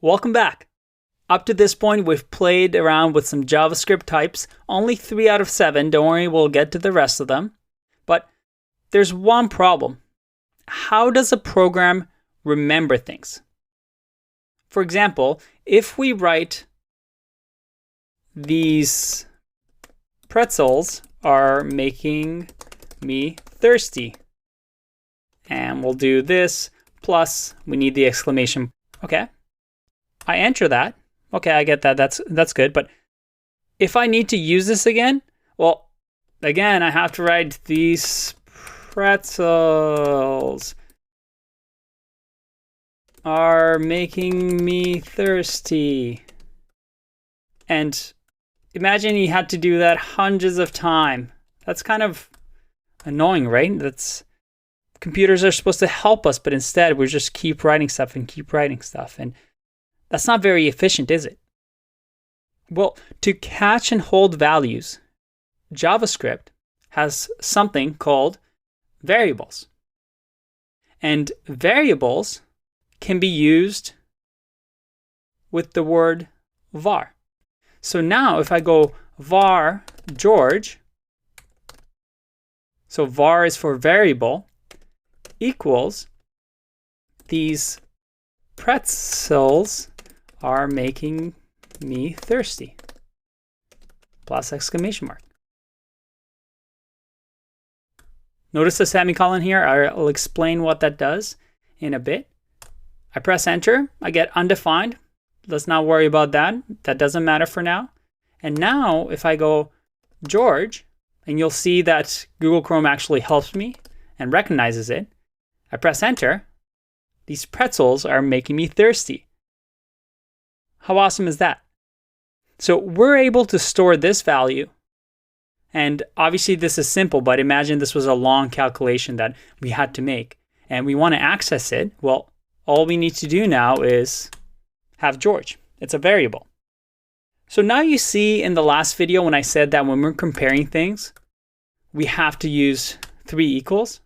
Welcome back. Up to this point, we've played around with some JavaScript types. Only 3 out of 7. Don't worry, we'll get to the rest of them. But there's one problem. How does a program remember things? For example, if we write these pretzels are making me thirsty, and we'll do this, plus we need the exclamation. Okay, I enter that. Okay, I get that. That's good. But if I need to use this again, well, again, I have to write these pretzels are making me thirsty. And imagine you had to do that hundreds of times. That's kind of annoying, right? Computers are supposed to help us, but instead we just keep writing stuff. And that's not very efficient, is it? Well, to catch and hold values, JavaScript has something called variables. And variables can be used with the word var. So now if I go var George, so var is for variable, equals these pretzels are making me thirsty, plus exclamation mark. Notice the semicolon here. I'll explain what that does in a bit. I press enter, I get undefined. Let's not worry about that. That doesn't matter for now. And now if I go George, and you'll see that Google Chrome actually helps me and recognizes it. I press enter. These pretzels are making me thirsty. How awesome is that? So we're able to store this value. And obviously this is simple, but imagine this was a long calculation that we had to make and we want to access it. Well, all we need to do now is have George. It's a variable. So now you see in the last video when I said that when we're comparing things, we have to use 3 equals.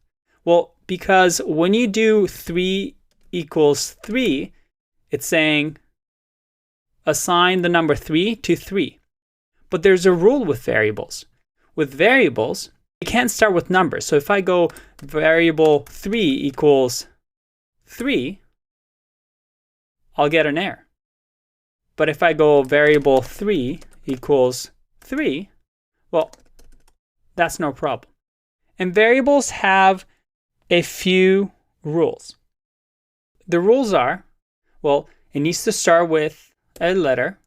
Well, because when you do 3 equals 3, it's saying assign the number 3 to 3. But there's a rule with variables. With variables, you can't start with numbers. So if I go variable 3 equals 3, I'll get an error. But if I go variable 3 equals 3, well, that's no problem. And variables have a few rules. The rules are, well, it needs to start with a letter.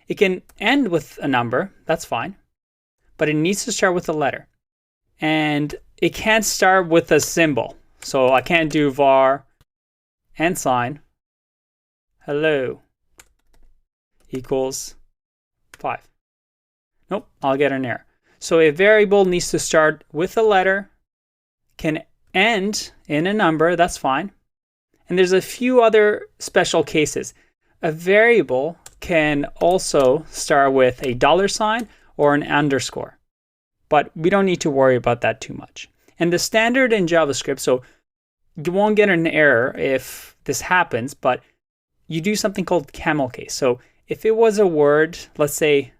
It can end with a number, that's fine. But it needs to start with a letter. And it can't start with a symbol. So I can't do var and sign hello equals 5. Nope, I'll get an error. So a variable needs to start with a letter, can end in a number, that's fine. And there's a few other special cases. A variable can also start with a $sign or an underscore. But we don't need to worry about that too much. And the standard in JavaScript, so you won't get an error if this happens, but you do something called camel case. So if it was a word, let's say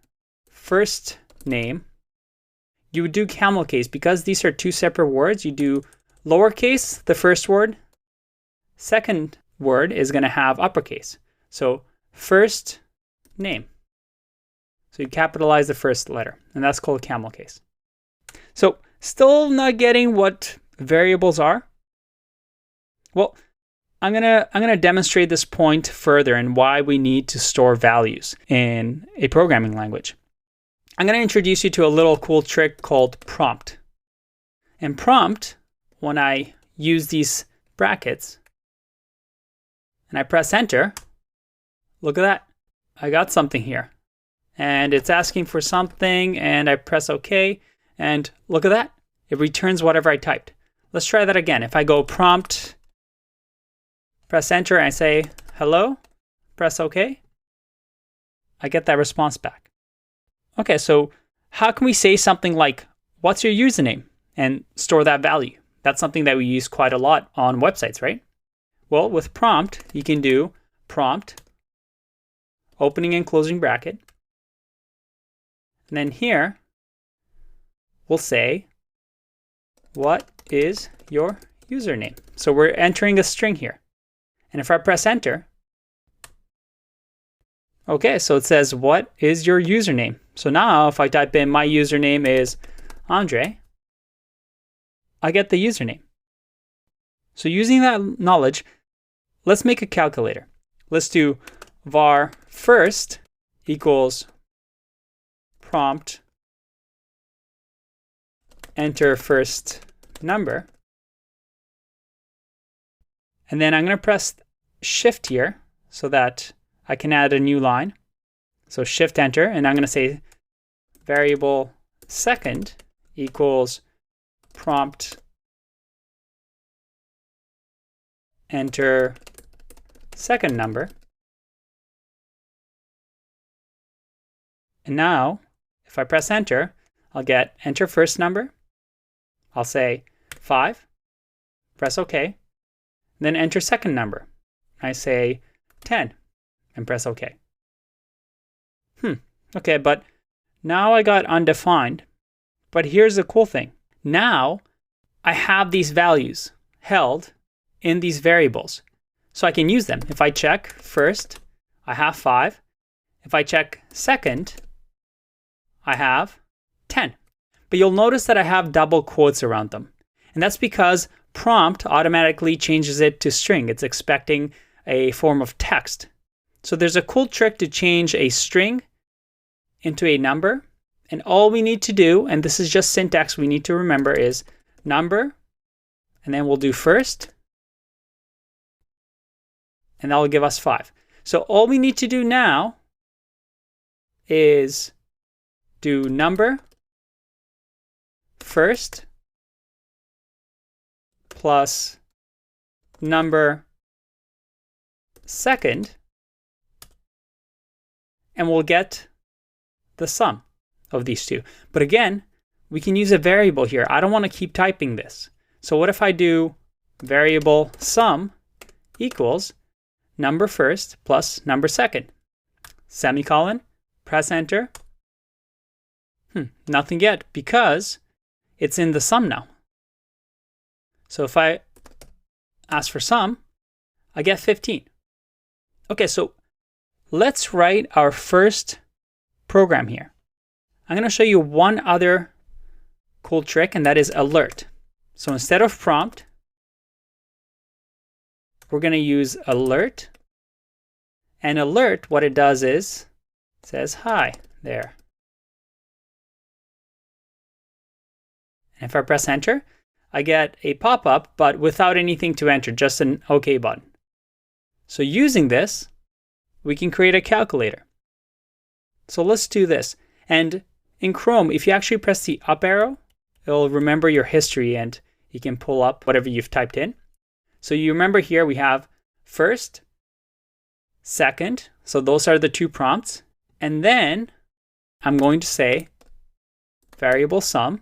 first name, you would do camel case. Because these are 2 separate words, you do lowercase, the first word. Second word is going to have uppercase. So first name. So you capitalize the first letter, and that's called camel case. So still not getting what variables are? Well, I'm gonna demonstrate this point further and why we need to store values in a programming language. I'm gonna introduce you to a little cool trick called prompt. And prompt, when I use these brackets and I press enter, look at that. I got something here. And it's asking for something and I press OK. And look at that. It returns whatever I typed. Let's try that again. If I go prompt, press enter, and I say hello, press OK, I get that response back. Okay, so how can we say something like, what's your username? And store that value. That's something that we use quite a lot on websites, right? Well, with prompt, you can do prompt opening and closing bracket. And then here, we'll say, what is your username? So we're entering a string here. And if I press enter, okay, so it says, what is your username? So now if I type in my username is Andre, I get the username. So using that knowledge, let's make a calculator. Let's do var first equals prompt enter first number. And then I'm going to press shift here so that I can add a new line. So shift enter, and I'm going to say variable second equals prompt enter second number. And now if I press enter, I'll get enter first number. I'll say 5, press OK, then enter second number. I say 10 and press OK. Okay, but now I got undefined. But here's the cool thing. Now I have these values held in these variables. So I can use them. If I check first, I have 5. If I check second, I have 10. But you'll notice that I have double quotes around them. And that's because prompt automatically changes it to string. It's expecting a form of text. So there's a cool trick to change a string into a number. And all we need to do, and this is just syntax we need to remember, is number, and then we'll do first, and that will give us 5. So all we need to do now is do number first plus number second, and we'll get the sum of these two. But again, we can use a variable here. I don't want to keep typing this. So what if I do variable sum equals number first plus number second, semicolon, press enter. Nothing yet because it's in the sum now. So if I ask for sum, I get 15. Okay, so let's write our first program here. I'm going to show you one other cool trick, and that is alert. So instead of prompt, we're going to use alert. And alert, what it does is, it says, hi there. And if I press enter, I get a pop-up, but without anything to enter, just an OK button. So using this, we can create a calculator. So let's do this. And in Chrome, if you actually press the up arrow, it'll remember your history and you can pull up whatever you've typed in. So you remember here we have first, second, so those are the two prompts. And then I'm going to say variable sum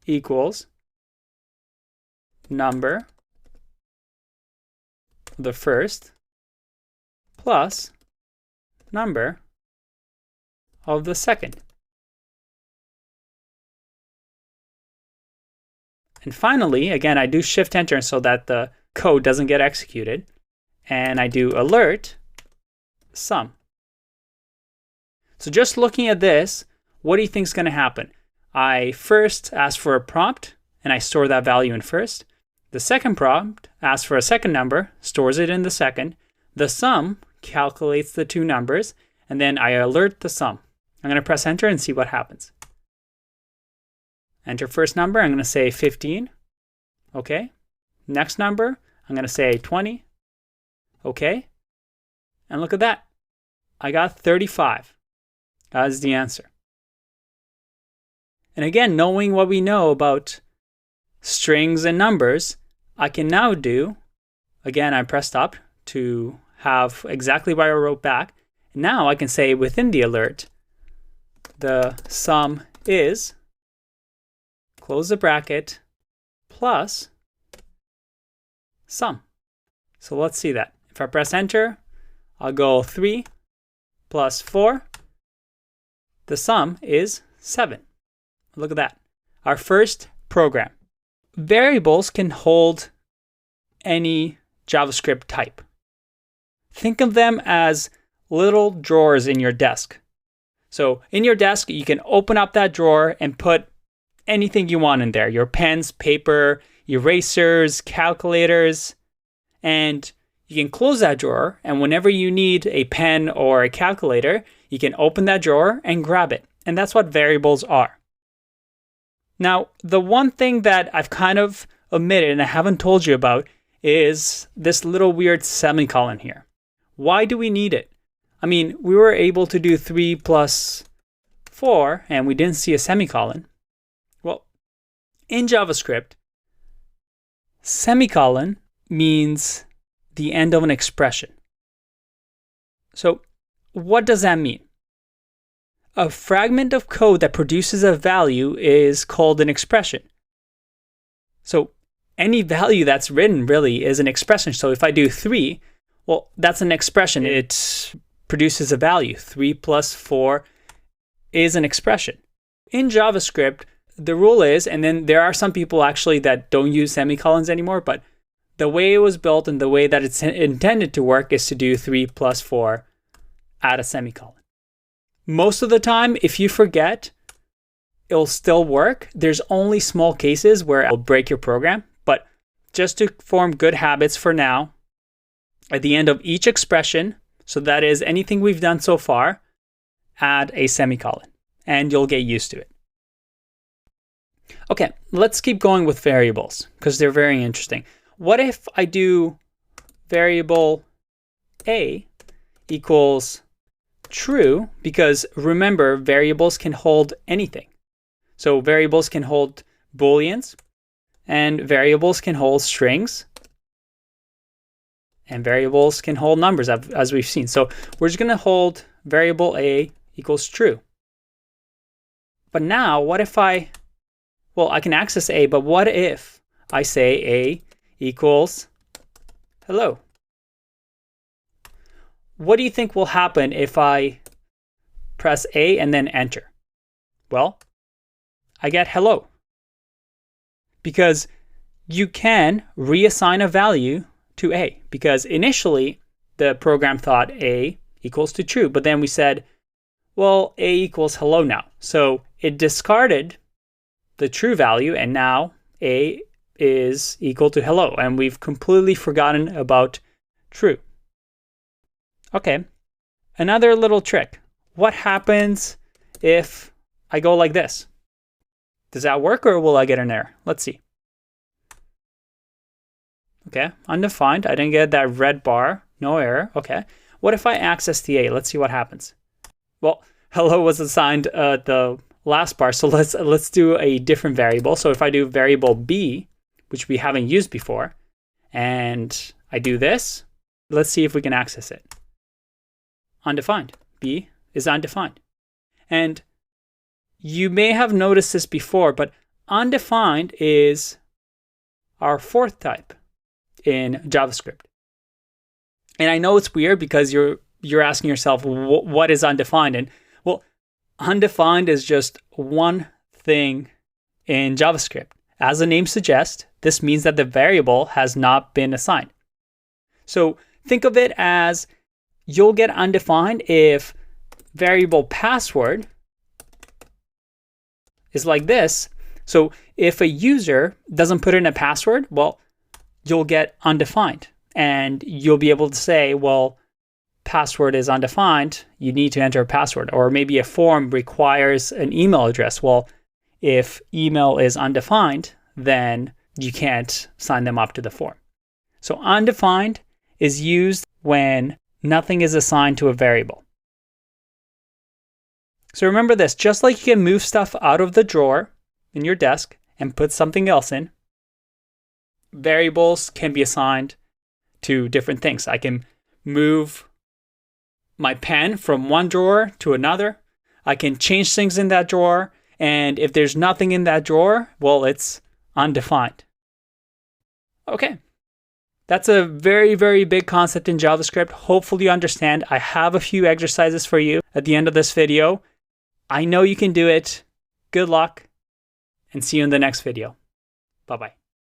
equals number, the first, plus number of the second. And finally, again, I do shift enter so that the code doesn't get executed. And I do alert sum. So just looking at this, what do you think is going to happen? I first ask for a prompt and I store that value in first. The second prompt asks for a second number, stores it in the second. The sum calculates the two numbers, and then I alert the sum. I'm going to press enter and see what happens. Enter first number, I'm going to say 15. Okay. Next number, I'm going to say 20. Okay. And look at that. I got 35 as the answer. And again, knowing what we know about strings and numbers, I can now do, again, I pressed up to have exactly what I wrote back. Now I can say within the alert, the sum is, close the bracket, plus sum. So let's see that. If I press enter, I'll go 3, plus 4. The sum is 7. Look at that. Our first program. Variables can hold any JavaScript type. Think of them as little drawers in your desk. So in your desk, you can open up that drawer and put anything you want in there. Your pens, paper, erasers, calculators, and you can close that drawer, and whenever you need a pen or a calculator, you can open that drawer and grab it. And that's what variables are. Now, the one thing that I've kind of omitted and I haven't told you about is this little weird semicolon here. Why do we need it? I mean, we were able to do 3 plus 4 and we didn't see a semicolon. Well, in JavaScript, semicolon means the end of an expression. So what does that mean? A fragment of code that produces a value is called an expression. So any value that's written really is an expression. So if I do 3, well, that's an expression. It produces a value. 3 plus 4 is an expression. In JavaScript, the rule is, and then there are some people actually that don't use semicolons anymore, but the way it was built and the way that it's intended to work is to do 3 plus 4, add a semicolon. Most of the time, if you forget, it'll still work. There's only small cases where it'll break your program, but just to form good habits for now, at the end of each expression, so that is anything we've done so far, add a semicolon, and you'll get used to it. Okay, let's keep going with variables, because they're very interesting. What if I do variable a equals true, because remember, variables can hold anything. So variables can hold booleans, and variables can hold strings, and variables can hold numbers, as we've seen. So we're just going to hold variable a equals true. But now, what if I can access a, but what if I say a equals hello? What do you think will happen if I press A and then enter? Well, I get hello. Because you can reassign a value to A. Because initially, the program thought A equals to true. But then we said, well, A equals hello now. So it discarded the true value, and now A is equal to hello. And we've completely forgotten about true. Okay, another little trick. What happens if I go like this? Does that work, or will I get an error? Let's see. Okay, undefined. I didn't get that red bar. No error. Okay. What if I access the A? Let's see what happens. Well, hello was assigned the last bar, so let's do a different variable. So if I do variable B, which we haven't used before, and I do this, let's see if we can access it. Undefined. B is undefined. And you may have noticed this before, but undefined is our fourth type in JavaScript. And I know it's weird because you're asking yourself, what is undefined? And well, undefined is just one thing in JavaScript. As the name suggests, this means that the variable has not been assigned. So think of it as you'll get undefined if variable password is like this. So if a user doesn't put in a password, well, you'll get undefined. And you'll be able to say, well, password is undefined. You need to enter a password. Or maybe a form requires an email address. Well, if email is undefined, then you can't sign them up to the form. So undefined is used when nothing is assigned to a variable. So remember this, just like you can move stuff out of the drawer in your desk and put something else in, variables can be assigned to different things. I can move my pen from one drawer to another. I can change things in that drawer. And if there's nothing in that drawer, well, it's undefined. Okay, That's a very, very big concept in JavaScript. Hopefully you understand. I have a few exercises for you at the end of this video. I know you can do it. Good luck, and see you in the next video. Bye-bye.